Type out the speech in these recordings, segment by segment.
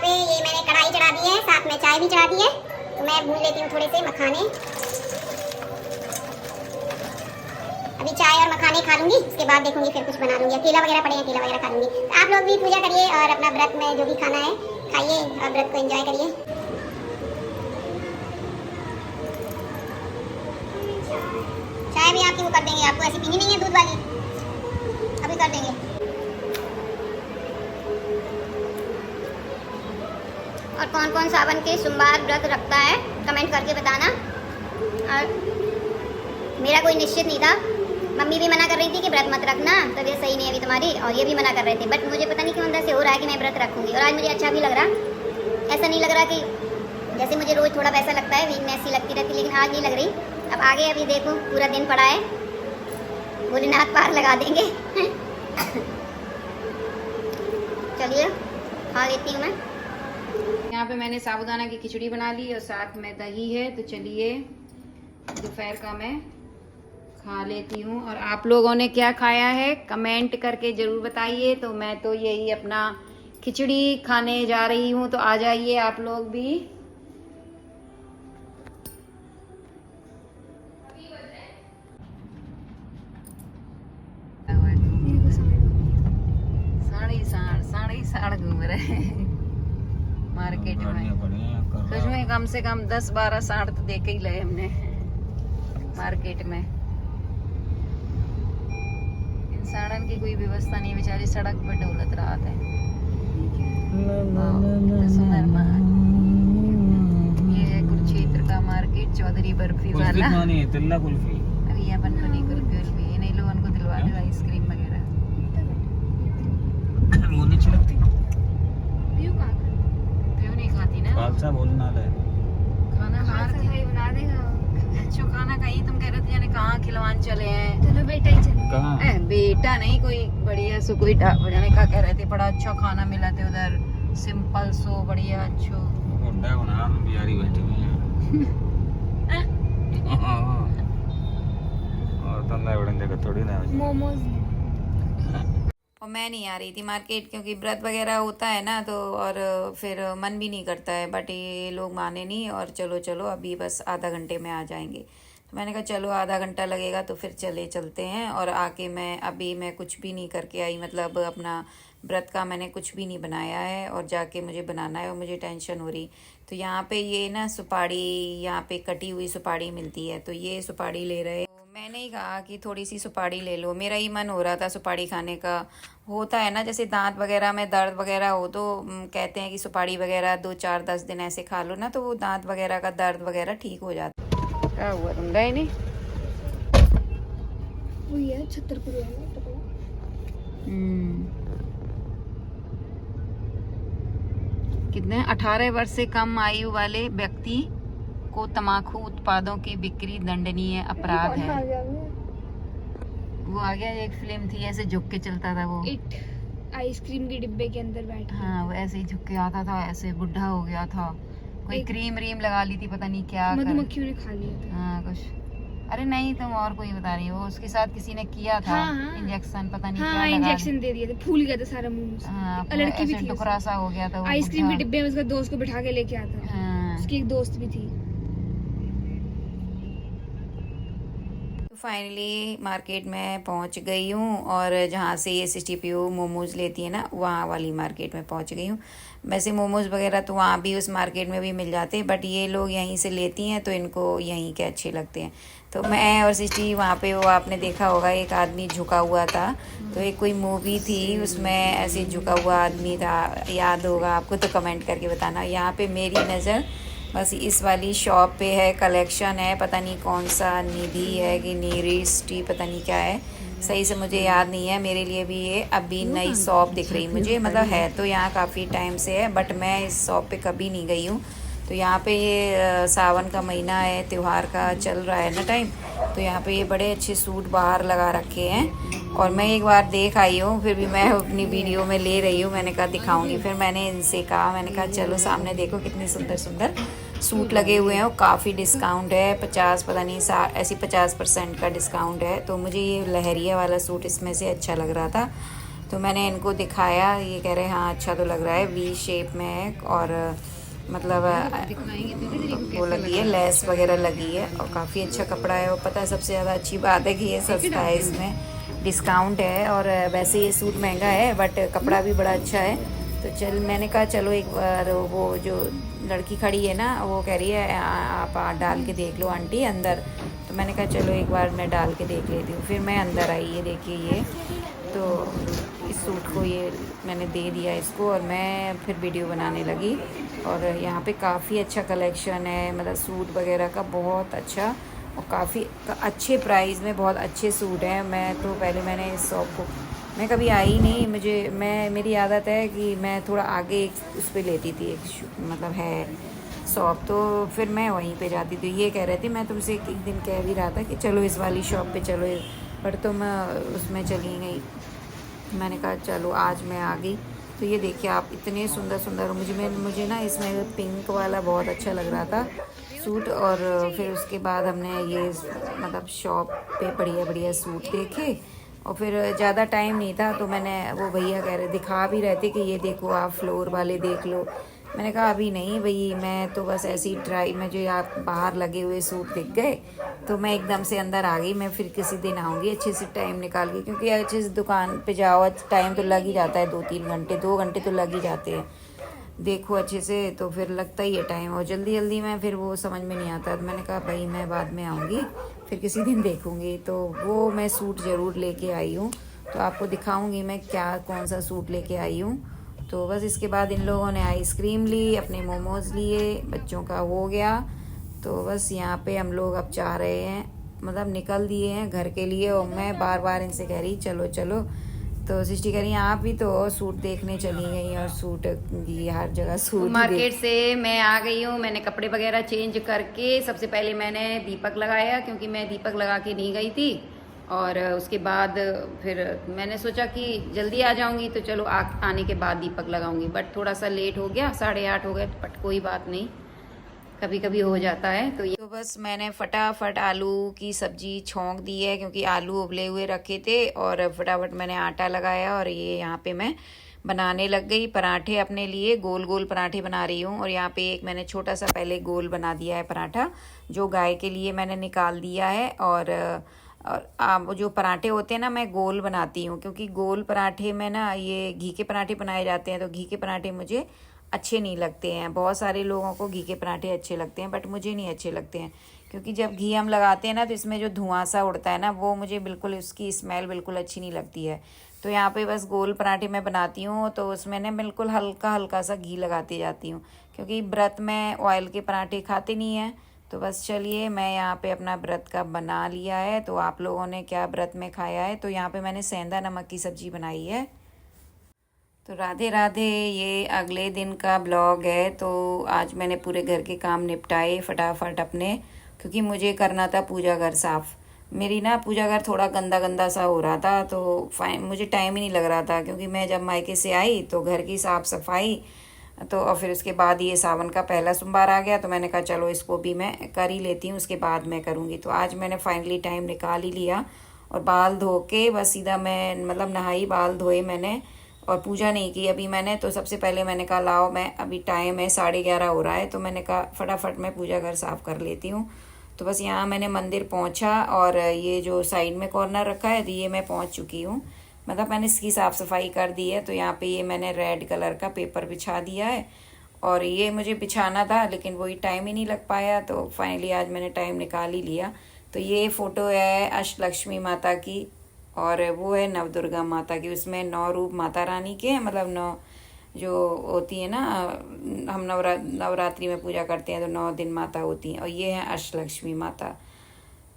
पे ये मैंने कढ़ाई चढ़ा दी है, साथ में चाय भी चढ़ा दी है। तो मैं भून लेती हूँ थोड़े से मखाने। अभी चाय और मखाने खा लूंगी, उसके बाद देखूंगी फिर कुछ बना लूंगी। केला वगैरह पड़े हैं, केला वगैरह खा लूंगी। तो आप लोग भी पूजा करिए और अपना व्रत में जो भी खाना है खाइए और व्रत को एंजॉय करिए। चाय भी आपकी वो कर देंगे, आपको ऐसी पीनी नहीं है दूध वाली, अभी कर देंगे। और कौन कौन सावन के सोमवार व्रत रखता है कमेंट करके बताना। और मेरा कोई निश्चित नहीं था, मम्मी भी मना कर रही थी कि व्रत मत रखना, तबीयत सही नहीं है अभी तुम्हारी, और ये भी मना कर रहे थे। बट मुझे पता नहीं क्यों अंदर से हो रहा है कि मैं व्रत रखूंगी। और आज मुझे अच्छा भी लग रहा, ऐसा नहीं लग रहा कि जैसे मुझे रोज़ थोड़ा वैसा लगता है, वीकनेस सी लगती रहती, लेकिन आज नहीं लग रही। अब आगे अभी देखो, पूरा दिन पड़ा है, भोलेनाथ पार लगा देंगे। चलिए खा लेती हूँ मैं। यहाँ पे मैंने साबूदाना की खिचड़ी बना ली और साथ में दही है। तो चलिए दोपहर का मैं खा लेती हूँ। और आप लोगों ने क्या खाया है कमेंट करके ज़रूर बताइए। तो मैं तो यही अपना खिचड़ी खाने जा रही हूँ, तो आ जाइए आप लोग भी। साड़ी साड़ घूम रहे मार्केट में। सच में कम से कम 10-12 साड़ तो देखे ही लए हमने मार्केट में। इन साड़न की कोई व्यवस्था नहीं, बेचारी सड़क पर डोलत रहा था। ये है कुरुक्षेत्र का मार्केट, चौधरी बर्फी वाला। अभी अपन को नहीं कुल्फी, ये नहीं लोगों को दिलवा दे आइसक्रीम वगैरह। वो नहीं लगती, क्यों नहीं खाती ना? बोलना है खाना बाहर से बना देगा। अच्छा खाना कहीं तुम कह रहे थे जाने कहाँ खिलवान चले हैं। चलो बेटा ही चलो। कहाँ? बेटा नहीं, कोई बढ़िया सो कोई जाने का कह रहे थे, बड़ा अच्छा खाना मिला थे उधर, सिंपल सो बढ़िया अच्छो। बिहारी बैठी हुई है और थोड़ी ना मोमोज। और मैं नहीं आ रही थी मार्केट क्योंकि व्रत वगैरह होता है ना, तो और फिर मन भी नहीं करता है। बट ये लोग माने नहीं और चलो चलो अभी बस आधा घंटे में आ जाएंगे। तो मैंने कहा चलो आधा घंटा लगेगा तो फिर चलते हैं। और आके मैं कुछ भी नहीं करके आई, मतलब अपना व्रत का मैंने कुछ भी नहीं बनाया है और जाके मुझे बनाना है और मुझे टेंशन हो रही। तो यहाँ पे ये ना सुपारी, यहाँ पे कटी हुई सुपारी मिलती है, तो ये सुपारी ले रहे। मैंने ही कहा कि थोड़ी सी सुपारी ले लो, मेरा ही मन हो रहा था सुपारी खाने का। होता है ना जैसे दांत वगैरह में दर्द वगैरह हो तो कहते हैं कि सुपारी वगैरह 2-4-10 दिन ऐसे खा लो ना, तो वो दांत वगैरह का दर्द वगैरह ठीक हो जाता है। क्या हुआ तुम गए नहीं? वही है छतरपुर वाला। कितने 18 वर्ष से कम आयु वाले व्यक्ति को तंबाकू उत्पादों की बिक्री दंडनीय अपराध है। वो आ गया, एक फिल्म थी ऐसे झुक के चलता था वो, इट आइसक्रीम के डिब्बे के अंदर बैठ। हाँ वो ऐसे ही झुक के आता था, ऐसे बुढ़ा हो गया था, कोई क्रीम लगा ली थी, पता नहीं क्या मधुमक्खियों ने खा लिया था। हाँ कुछ, अरे नहीं तुम और कोई बता रही हो, उसके साथ किसी ने किया था। हाँ, इंजेक्शन पता नहीं हाँ, क्या इंजेक्शन दे दिया था, फूल गया था सारा मुंह। हाँ, लड़की भी थी, टुकड़ा सा हो गया था। आइसक्रीम के डिब्बे में उसका दोस्त को बिठा के लेके आता। हाँ। उसकी एक दोस्त भी थी। फाइनली मार्केट में पहुंच गई हूँ और जहाँ से ये CTPO मोमोज़ लेती है ना, वहाँ वाली मार्केट में पहुंच गई हूँ। वैसे मोमोज़ वगैरह तो वहाँ भी उस मार्केट में भी मिल जाते हैं, बट ये लोग यहीं से लेती हैं तो इनको यहीं के अच्छे लगते हैं। तो मैं और सिस्टी वहाँ पे, वो आपने देखा होगा एक आदमी झुका हुआ था, तो एक कोई मूवी थी उसमें ऐसे झुका हुआ आदमी था, याद होगा आपको तो कमेंट करके बताना। यहाँ पे मेरी नज़र बस इस वाली शॉप पे है, कलेक्शन है, पता नहीं कौन सा निधि है कि नीरिस्टी, पता नहीं क्या है, सही से मुझे याद नहीं है। मेरे लिए भी ये अभी नई शॉप दिख रही मुझे, मतलब है तो यहाँ काफ़ी टाइम से है, बट मैं इस शॉप पे कभी नहीं गई हूँ। तो यहाँ पे ये सावन का महीना है, त्यौहार का चल रहा है ना टाइम, तो यहाँ पे ये बड़े अच्छे सूट बाहर लगा रखे हैं। और मैं एक बार देख आई हूँ, फिर भी मैं अपनी वीडियो में ले रही हूँ, मैंने कहा दिखाऊंगी। फिर मैंने इनसे कहा, मैंने कहा चलो सामने देखो कितने सुंदर सुंदर सूट लगे हुए हैं और काफ़ी डिस्काउंट है, 50 पता नहीं 60 ऐसी 50% का डिस्काउंट है। तो मुझे ये लहरिया वाला सूट इसमें से अच्छा लग रहा था, तो मैंने इनको दिखाया, ये कह रहे हाँ अच्छा तो लग रहा है, वी शेप में है और मतलब वो लगी है, लेस वगैरह लगी है और काफ़ी अच्छा कपड़ा है। और पता है सबसे ज़्यादा अच्छी बात है कि ये सस्ता है, इसमें डिस्काउंट है और वैसे ये सूट महंगा है बट कपड़ा भी बड़ा अच्छा है। तो चल मैंने कहा चलो एक बार, वो जो लड़की खड़ी है ना वो कह रही है आप डाल के देख लो आंटी अंदर, तो मैंने कहा चलो एक बार मैं डाल के देख लेती हूँ। फिर मैं अंदर आई, ये देखिए ये तो इस सूट को ये मैंने दे दिया इसको और मैं फिर वीडियो बनाने लगी। और यहाँ पे काफ़ी अच्छा कलेक्शन है, मतलब सूट वगैरह का बहुत अच्छा और काफ़ी अच्छे प्राइस में बहुत अच्छे सूट हैं। मैं तो पहले मैंने इस शॉप को मैं कभी आई नहीं, मेरी आदत है कि मैं थोड़ा आगे उस पर लेती थी, एक मतलब है शॉप, तो फिर मैं वहीं पे जाती थी। ये कह रहे थे, मैं तुमसे एक दिन कह भी रहा था कि चलो इस वाली शॉप पे चलो, पर तुम उसमें चली गई। मैंने कहा चलो आज मैं आ गई। तो ये देखिए आप, इतने सुंदर सुंदर, मुझे ना इसमें पिंक वाला बहुत अच्छा लग रहा था सूट। और फिर उसके बाद हमने ये मतलब शॉप पे बढ़िया बढ़िया सूट देखे और फिर ज़्यादा टाइम नहीं था तो मैंने, वो भैया कह रहे दिखा भी रहे थे कि ये देखो आप फ्लोर वाले देख लो। मैंने कहा अभी नहीं भाई, मैं तो बस ऐसे ही ट्राई, मुझे आप बाहर लगे हुए सूट दिख गए तो मैं एकदम से अंदर आ गई। मैं फिर किसी दिन आऊँगी अच्छे से टाइम निकाल के, क्योंकि अच्छे से दुकान पे जाओ टाइम तो लग ही जाता है, 2-3 घंटे 2 घंटे तो लग ही जाते हैं। देखो अच्छे से तो फिर लगता ही है टाइम, और जल्दी जल्दी में फिर वो समझ में नहीं आता। तो मैंने कहा भाई मैं बाद में आऊँगी, फिर किसी दिन देखूँगी। तो वो मैं सूट ज़रूर लेके आई हूँ, तो आपको दिखाऊँगी मैं क्या कौन सा सूट लेके आई हूँ। तो बस इसके बाद इन लोगों ने आइसक्रीम ली, अपने मोमोज़ लिए, बच्चों का हो गया। तो बस यहाँ पे हम लोग अब जा रहे हैं, मतलब निकल दिए हैं घर के लिए। और मैं बार बार इनसे कह रही चलो चलो, तो सृष्टि कह रही आप भी तो सूट देखने चली गई और सूट की हर जगह सूट मार्केट से मैं आ गई हूँ। मैंने कपड़े वगैरह चेंज करके सबसे पहले मैंने दीपक लगाया, क्योंकि मैं दीपक लगा के नहीं गई थी। और उसके बाद फिर मैंने सोचा कि जल्दी आ जाऊंगी तो चलो आने के बाद दीपक लगाऊंगी, बट थोड़ा सा लेट हो गया, 8:30 हो गए, बट कोई बात नहीं, कभी कभी हो जाता है। तो बस मैंने फटाफट आलू की सब्जी छौंक दी है, क्योंकि आलू उबले हुए रखे थे। और फटाफट मैंने आटा लगाया और ये यहाँ पे मैं बनाने लग गई पराठे अपने लिए। गोल गोल पराठे बना रही हूँ। और यहाँ पे एक मैंने छोटा सा पहले गोल बना दिया है पराठा, जो गाय के लिए मैंने निकाल दिया है। और जो पराठे होते हैं ना, मैं गोल बनाती हूँ, क्योंकि गोल पराठे में ना ये घी के पराठे बनाए जाते हैं, तो घी के पराठे मुझे अच्छे नहीं लगते हैं। बहुत सारे लोगों को घी के पराठे अच्छे लगते हैं, बट मुझे नहीं अच्छे लगते हैं, क्योंकि जब घी हम लगाते हैं ना तो इसमें जो धुआं सा उड़ता है ना, वो मुझे बिल्कुल, उसकी स्मेल बिल्कुल अच्छी नहीं लगती है। तो यहाँ पे बस गोल पराठे मैं बनाती हूँ, तो उसमें ना बिल्कुल हल्का हल्का सा घी लगाती जाती हूँ, क्योंकि व्रत में ऑयल के पराठे खाते नहीं हैं। तो बस चलिए, मैं यहाँ पे अपना व्रत का बना लिया है। तो आप लोगों ने क्या व्रत में खाया है? तो यहाँ पे मैंने सेंधा नमक की सब्जी बनाई है। तो राधे राधे, ये अगले दिन का ब्लॉग है। तो आज मैंने पूरे घर के काम निपटाए फटाफट अपने, क्योंकि मुझे करना था पूजा घर साफ़। मेरी ना पूजा घर थोड़ा गंदा गंदा सा हो रहा था, तो मुझे टाइम ही नहीं लग रहा था, क्योंकि मैं जब मायके से आई तो घर की साफ़ सफाई, तो और फिर उसके बाद ये सावन का पहला सोमवार आ गया, तो मैंने कहा चलो इसको भी मैं कर ही लेती हूँ, उसके बाद मैं करूँगी। तो आज मैंने फाइनली टाइम निकाल ही लिया और बाल धो के बस सीधा मैं मतलब नहाई, बाल धोए मैंने और पूजा नहीं की अभी मैंने। तो सबसे पहले मैंने कहा लाओ, मैं अभी टाइम है 11:30 हो रहा है, तो मैंने कहा फटाफट मैं पूजा घर साफ़ कर लेती हूँ। तो बस यहाँ मैंने मंदिर पहुँचा और ये जो साइड में कॉर्नर रखा है, तो ये मैं पहुँच चुकी हूँ, मतलब मैंने इसकी साफ़ सफाई कर दी है। तो यहाँ पे ये मैंने रेड कलर का पेपर बिछा दिया है, और ये मुझे बिछाना था लेकिन वही टाइम ही नहीं लग पाया, तो फाइनली आज मैंने टाइम निकाल ही लिया। तो ये फ़ोटो है अष्टलक्ष्मी माता की, और वो है नवदुर्गा माता की। उसमें 9 रूप माता रानी के हैं, मतलब 9 जो होती है ना, हम नवरात्रि में पूजा करते हैं तो 9 दिन माता होती हैं, और ये है अष्टलक्ष्मी माता।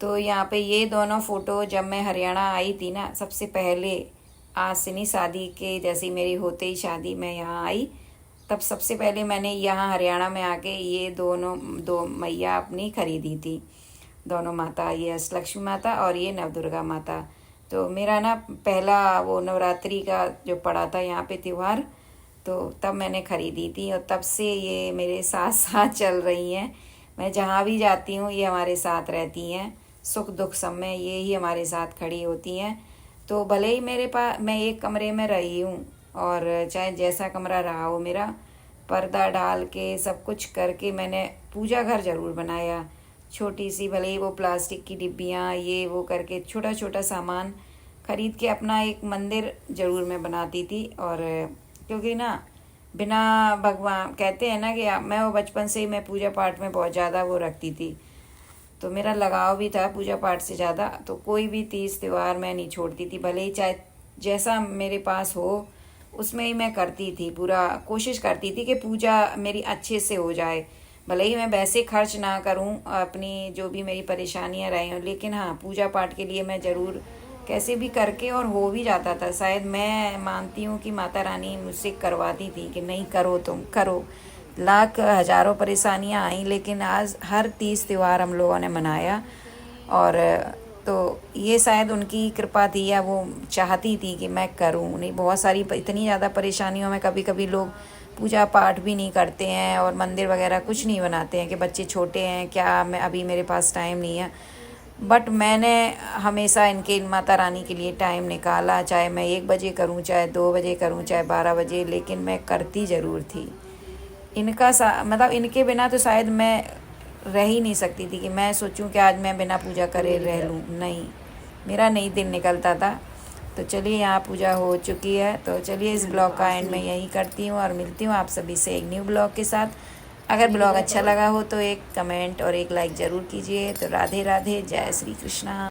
तो यहाँ पे ये दोनों फ़ोटो जब मैं हरियाणा आई थी ना, सबसे पहले आसिनी शादी के जैसी मेरी होते ही शादी मैं यहाँ आई, तब सबसे पहले मैंने यहाँ हरियाणा में आके ये दो मैया अपनी खरीदी थी, दोनों माता, ये अष्टलक्ष्मी माता और ये नवदुर्गा माता। तो मेरा ना पहला वो नवरात्रि का जो पड़ा था यहाँ पे त्यौहार, तो तब मैंने ख़रीदी थी, और तब से ये मेरे साथ साथ चल रही हैं। मैं जहाँ भी जाती हूँ ये हमारे साथ रहती हैं, सुख दुख सब में ये ही हमारे साथ खड़ी होती हैं। तो भले ही मेरे पास मैं एक कमरे में रही हूँ और चाहे जैसा कमरा रहा हो मेरा, पर्दा डाल के सब कुछ करके मैंने पूजा घर ज़रूर बनाया। छोटी सी, भले ही वो प्लास्टिक की डिब्बियाँ ये वो करके छोटा छोटा सामान खरीद के अपना एक मंदिर ज़रूर मैं बनाती थी। और क्योंकि ना बिना भगवान, कहते हैं ना कि मैं वो बचपन से ही मैं पूजा पाठ में बहुत ज़्यादा वो रखती थी, तो मेरा लगाव भी था पूजा पाठ से ज़्यादा। तो कोई भी तीज त्यौहार मैं नहीं छोड़ती थी, भले ही चाहे जैसा मेरे पास हो उसमें ही मैं करती थी, पूरा कोशिश करती थी कि पूजा मेरी अच्छे से हो जाए। भले ही मैं वैसे खर्च ना करूं, अपनी जो भी मेरी परेशानियां रही हों, लेकिन हाँ पूजा पाठ के लिए मैं ज़रूर कैसे भी करके, और हो भी जाता था। शायद मैं मानती हूँ कि माता रानी मुझसे करवाती थी कि नहीं करो तुम करो। लाख हज़ारों परेशानियां आई, लेकिन आज हर तीज त्यौहार हम लोगों ने मनाया। और तो ये शायद उनकी कृपा थी, या वो चाहती थी कि मैं करूं। नहीं, बहुत सारी इतनी ज़्यादा परेशानियों में कभी कभी लोग पूजा पाठ भी नहीं करते हैं और मंदिर वगैरह कुछ नहीं बनाते हैं कि बच्चे छोटे हैं क्या, मैं अभी मेरे पास टाइम नहीं है। बट मैंने हमेशा इनके माता रानी के लिए टाइम निकाला, चाहे मैं 1 बजे करूं, चाहे 2 बजे करूं, चाहे 12 बजे, लेकिन मैं करती ज़रूर थी। इनका मतलब इनके बिना तो शायद मैं रह ही नहीं सकती थी कि मैं सोचूं कि आज मैं बिना पूजा करे रह लूं। नहीं, मेरा नहीं दिन निकलता था। तो चलिए, यहाँ पूजा हो चुकी है, तो चलिए इस ब्लॉग का एंड मैं यही करती हूँ और मिलती हूँ आप सभी से एक न्यू ब्लॉग के साथ। अगर ब्लॉग अच्छा लगा हो तो एक कमेंट और एक लाइक ज़रूर कीजिए। तो राधे राधे, जय श्री कृष्णा।